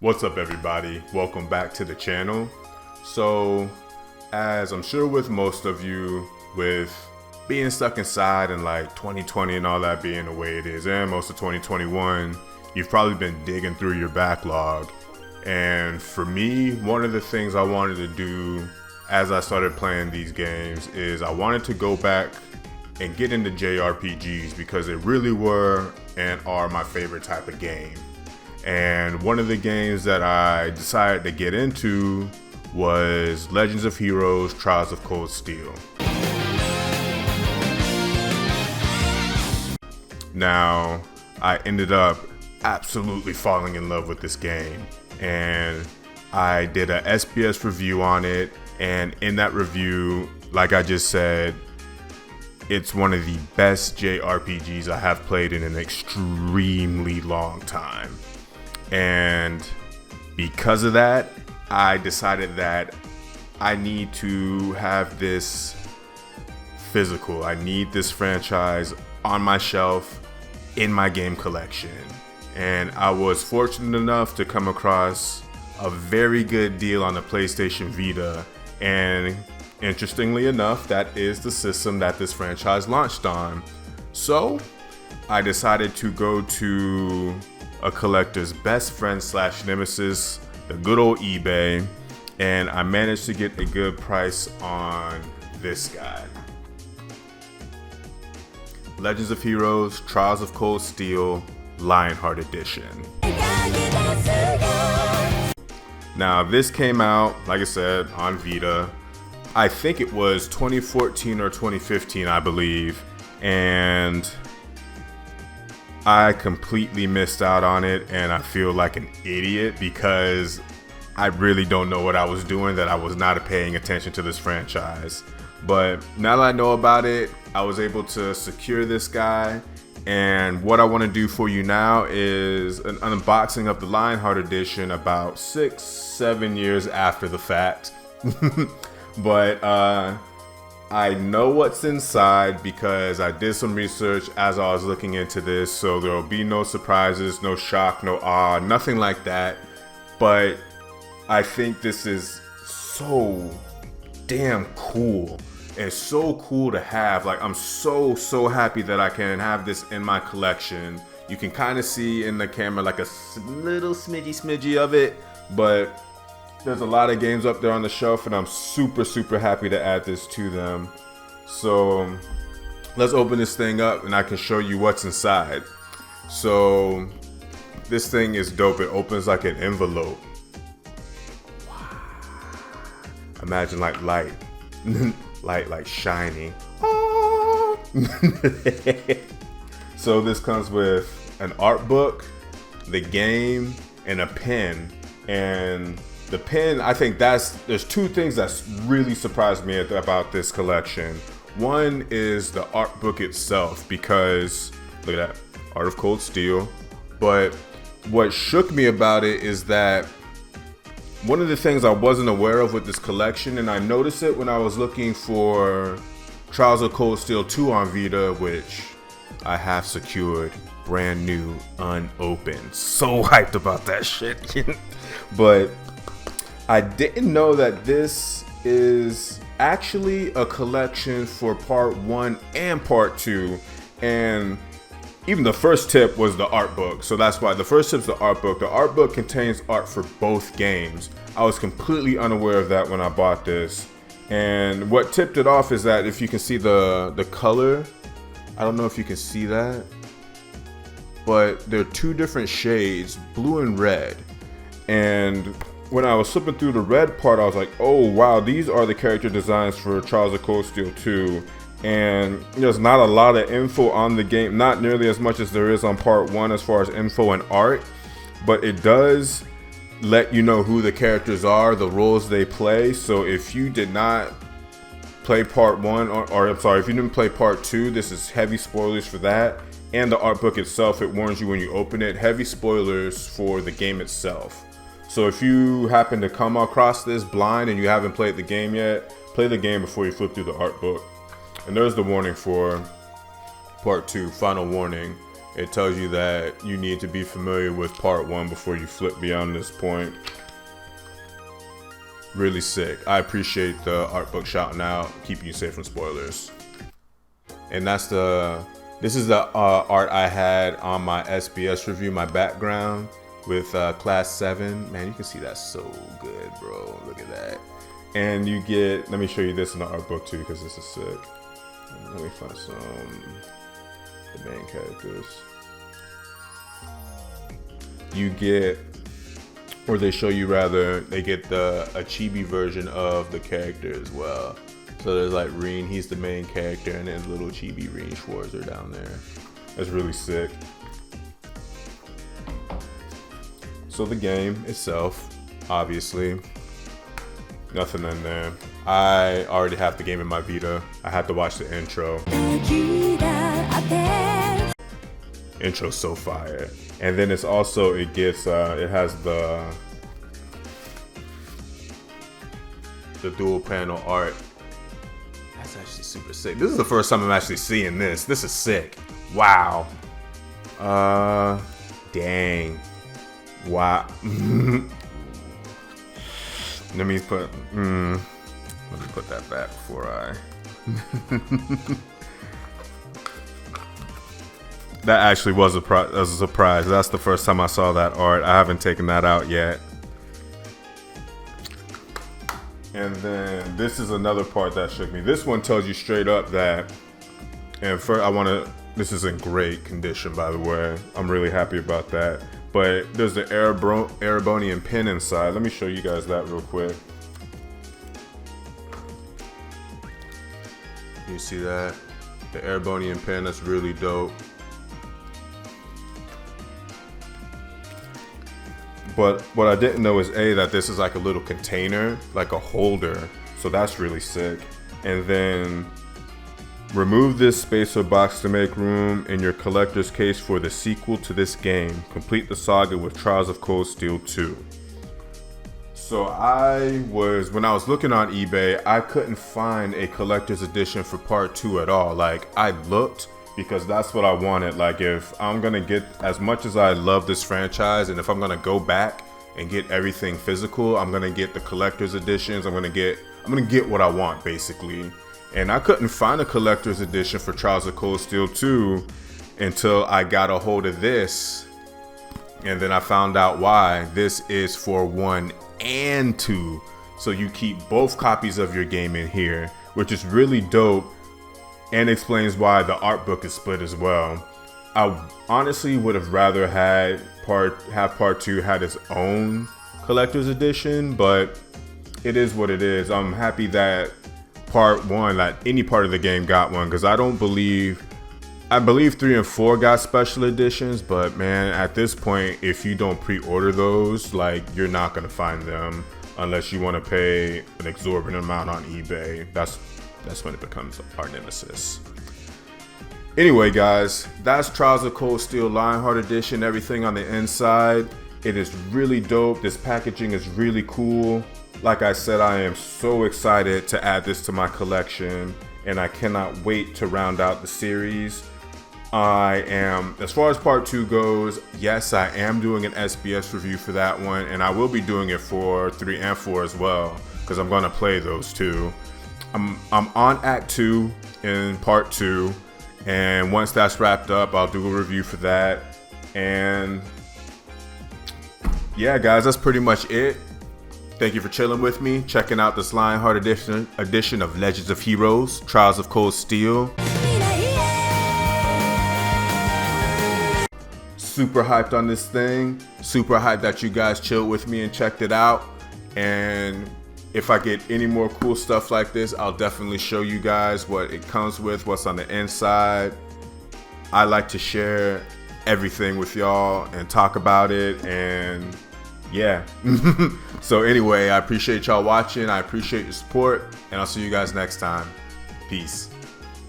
What's up, everybody? Welcome back to the channel. So, as I'm sure with most of you, with being stuck inside and like 2020 and all that being the way it is, and most of 2021, you've probably been digging through your backlog. And for me, one of the things I wanted to do as I started playing these games is I wanted to go back and get into JRPGs because they really were and are my favorite type of game. And one of the games that I decided to get into was Legends of Heroes: Trials of Cold Steel. Now, I ended up absolutely falling in love with this game, and I did a SBS review on it, and in that review, like I just said, it's one of the best JRPGs I have played in an extremely long time. And because of that, I decided that I need to have this physical. I need this franchise on my shelf in my game collection. And I was fortunate enough to come across a very good deal on the PlayStation Vita. And interestingly enough, that is the system that this franchise launched on. So I decided to go to a collector's best friend / nemesis, the good old eBay, and I managed to get a good price on this guy. Legends of Heroes: Trials of Cold Steel Lionheart Edition. Now this came out, like I said, on Vita. I think it was 2014 or 2015, I believe, and I completely missed out on it, and I feel like an idiot because I really don't know what I was doing, that I was not paying attention to this franchise. But now that I know about it, I was able to secure this guy, and what I want to do for you now is an unboxing of the Lionheart Edition about 6-7 years after the fact. But I know what's inside because I did some research as I was looking into this, so there will be no surprises, no shock, no awe, nothing like that. But I think this is so damn cool. It's so cool to have. Like, I'm so happy that I can have this in my collection. You can kind of see in the camera like a little smidgy of it, but there's a lot of games up there on the shelf, and I'm super happy to add this to them. So let's open this thing up and I can show you what's inside. So this thing is dope. It opens like an envelope. Wow. Imagine like light like shiny. So this comes with an art book, the game, and a pen. And the pen, I think there's two things that's really surprised me about this collection. One is the art book itself, because look at that, Art of Cold Steel. But what shook me about it is that one of the things I wasn't aware of with this collection, and I noticed it when I was looking for Trials of Cold Steel 2 on Vita, which I have secured, brand new, unopened. So hyped about that shit. But I didn't know that this is actually a collection for part 1 and part 2. And even the first tip was the art book. So that's why the first tip's the art book. The art book contains art for both games. I was completely unaware of that when I bought this. And what tipped it off is that if you can see the color, I don't know if you can see that, but they're two different shades, blue and red. And when I was flipping through the red part, I was like, oh wow, these are the character designs for Trials of Cold Steel 2. And there's not a lot of info on the game, not nearly as much as there is on part 1 as far as info and art, but it does let you know who the characters are, the roles they play. So if you did not play part 1, or I'm sorry, if you didn't play part 2, this is heavy spoilers for that. And the art book itself, it warns you when you open it, heavy spoilers for the game itself. So if you happen to come across this blind and you haven't played the game yet, play the game before you flip through the art book. And there's the warning for part 2, final warning. It tells you that you need to be familiar with part 1 before you flip beyond this point. Really sick. I appreciate the art book shouting out, keeping you safe from spoilers. And this is the art I had on my SBS review, my background with class 7. Man, you can see that's so good, bro. Look at that. And you get, let me show you this in the art book too, because this is sick. Let me find the main characters. You get, or they show you rather, they get a chibi version of the character as well. So there's like Reen, he's the main character, and then little chibi Reen Schwarzer down there. That's really sick. So the game itself, obviously, nothing in there. I already have the game in my Vita. I had to watch the intro. Intro's so fire. And then it's also, it has the dual panel art. That's actually super sick. This is the first time I'm actually seeing this. This is sick. Wow. Dang. Wow. Let me put that back before I. That actually was a surprise. That's the first time I saw that art. I haven't taken that out yet. And then this is another part that shook me. This one tells you straight up that, and this is in great condition, by the way. I'm really happy about that. But there's the Erebonian pin inside. Let me show you guys that real quick. You see that? The Erebonian pin, that's really dope. But what I didn't know is that this is like a little container, like a holder. So that's really sick. And then remove this space or box to make room in your collector's case for the sequel to this game. Complete the saga with Trials of Cold Steel 2. So when I was looking on eBay, I couldn't find a collector's edition for part 2 at all. Like, I looked, because that's what I wanted. Like, if I'm gonna get, as much as I love this franchise, and if I'm gonna go back and get everything physical, I'm gonna get the collector's editions. I'm gonna get what I want, basically. And I couldn't find a collector's edition for Trials of Cold Steel 2 until I got a hold of this. And then I found out why. This is for 1 and 2. So you keep both copies of your game in here, which is really dope. And explains why the art book is split as well. I honestly would have rather have part 2 had its own collector's edition, but it is what it is. I'm happy that part 1, like any part of the game, got one, because I believe 3 and 4 got special editions, but man, at this point, if you don't pre-order those, like, you're not gonna find them unless you want to pay an exorbitant amount on eBay. That's when it becomes our nemesis. Anyway, guys, that's Trials of Cold Steel Lionheart edition. Everything on the inside, it is really dope. This packaging is really cool. Like I said, I am so excited to add this to my collection, and I cannot wait to round out the series. As far as part 2 goes, yes, I am doing an SBS review for that one, and I will be doing it for 3 and 4 as well, because I'm gonna play those too. I'm on Act 2 in part 2, and once that's wrapped up, I'll do a review for that. And yeah, guys, that's pretty much it. Thank you for chilling with me, checking out this Lionheart edition of Legends of Heroes, Trials of Cold Steel. Super hyped on this thing. Super hyped that you guys chilled with me and checked it out. And if I get any more cool stuff like this, I'll definitely show you guys what it comes with, what's on the inside. I like to share everything with y'all and talk about it, and yeah. So anyway, I appreciate y'all watching. I appreciate your support, and I'll see you guys next time. Peace.